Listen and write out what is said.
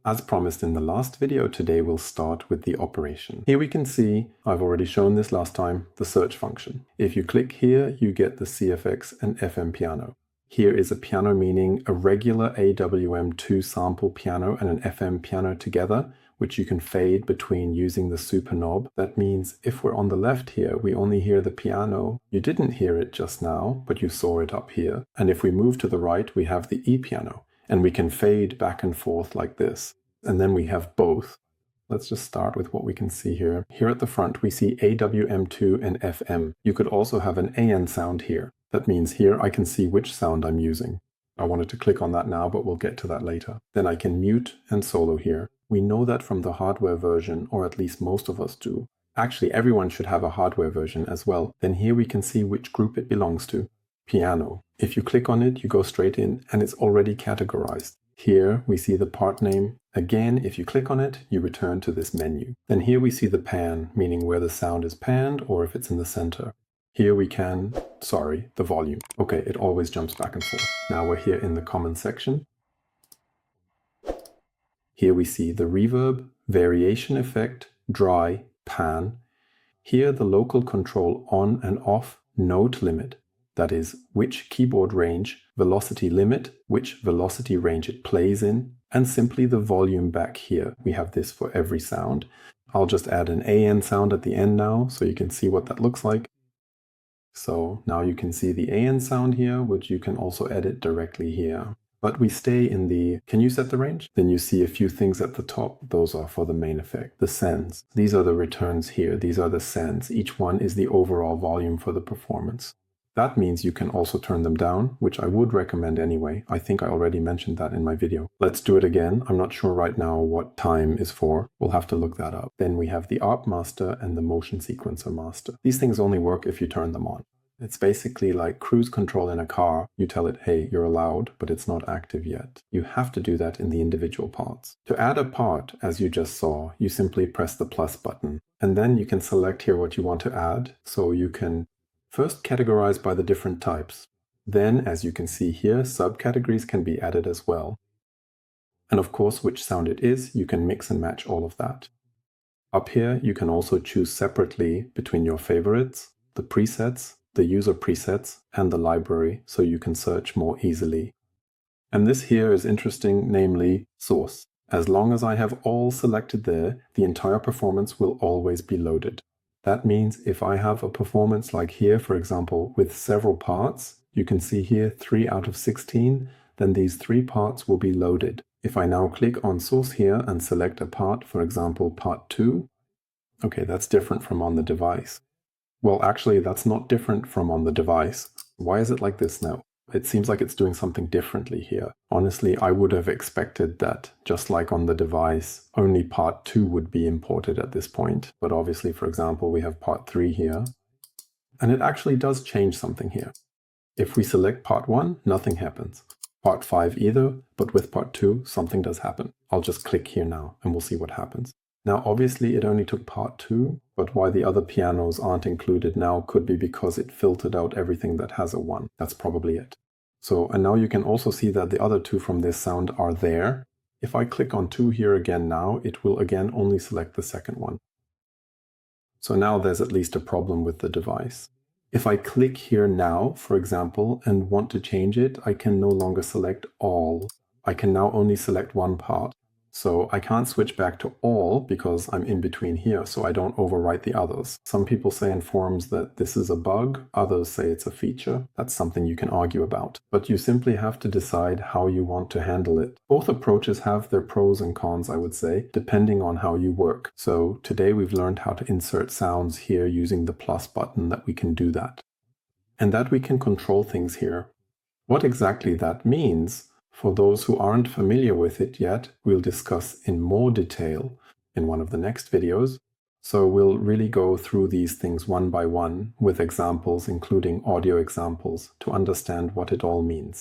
As promised in the last video, today we'll start with the operation. Here we can see, I've already shown this last time, the search function. If you click here, you get the CFX and FM piano. Here is a piano meaning a regular AWM2 sample piano and an FM piano together, which you can fade between using the super knob. That means if we're on the left here, we only hear the piano. You didn't hear it just now, but you saw it up here. And if we move to the right, we have the E piano. And we can fade back and forth like this. And then we have both. Let's just start with what we can see here. Here at the front, we see AWM2 and FM. You could also have an AN sound here. That means here I can see which sound I'm using. I wanted to click on that now, but we'll get to that later. Then I can mute and solo here. We know that from the hardware version, or at least most of us do. Actually, everyone should have a hardware version as well. Then here we can see which group it belongs to. Piano. If you click on it, you go straight in and it's already categorized. Here we see the part name. Again, if you click on it, you return to this menu. Then here we see the pan, meaning where the sound is panned or if it's in the center. Here we can, the volume. Okay, it always jumps back and forth. Now we're here in the common section. Here we see the reverb, variation effect, dry, pan. Here the local control on and off, note limit. That is, which keyboard range, velocity limit, which velocity range it plays in, and simply the volume back here. We have this for every sound. I'll just add an AN sound at the end now, so you can see what that looks like. So now you can see the AN sound here, which you can also edit directly here. But we stay in the, can you set the range? Then you see a few things at the top. Those are for the main effect. The sends. These are the returns here. These are the sends. Each one is the overall volume for the performance. That means you can also turn them down, which I would recommend anyway. I think I already mentioned that in my video. Let's do it again. I'm not sure right now what time is for. We'll have to look that up. Then we have the ARP master and the motion sequencer master. These things only work if you turn them on. It's basically like cruise control in a car. You tell it, hey, you're allowed, but it's not active yet. You have to do that in the individual parts. To add a part, as you just saw, you simply press the plus button. And then you can select here what you want to add. So you can first categorize by the different types. Then, as you can see here, subcategories can be added as well. And of course, which sound it is, you can mix and match all of that. Up here, you can also choose separately between your favorites, the presets, the user presets, and the library, so you can search more easily. And this here is interesting, namely source. As long as I have all selected there, the entire performance will always be loaded. That means if I have a performance like here, for example, with several parts, you can see here 3 out of 16, then these 3 parts will be loaded. If I now click on source here and select a part, for example, part 2, okay, that's different from on the device. Well, actually, that's not different from on the device. Why is it like this now? It seems like it's doing something differently here. Honestly, I would have expected that, just like on the device, only part 2 would be imported at this point. But obviously, for example, we have part 3 here. And it actually does change something here. If we select part 1, nothing happens. Part 5 either, but with part 2, something does happen. I'll just click here now and we'll see what happens. Now, obviously, it only took part 2, but why the other pianos aren't included now could be because it filtered out everything that has a 1. That's probably it. So, and now you can also see that the other 2 from this sound are there. If I click on 2 here again now, it will again only select the second one. So now there's at least a problem with the device. If I click here now, for example, and want to change it, I can no longer select all. I can now only select one part. So I can't switch back to all because I'm in between here, so I don't overwrite the others. Some people say in forums that this is a bug, others say it's a feature. That's something you can argue about. But you simply have to decide how you want to handle it. Both approaches have their pros and cons, I would say, depending on how you work. So today we've learned how to insert sounds here using the plus button, that we can do that. And that we can control things here. What exactly that means, for those who aren't familiar with it yet, we'll discuss in more detail in one of the next videos. So we'll really go through these things one by one with examples, including audio examples, to understand what it all means.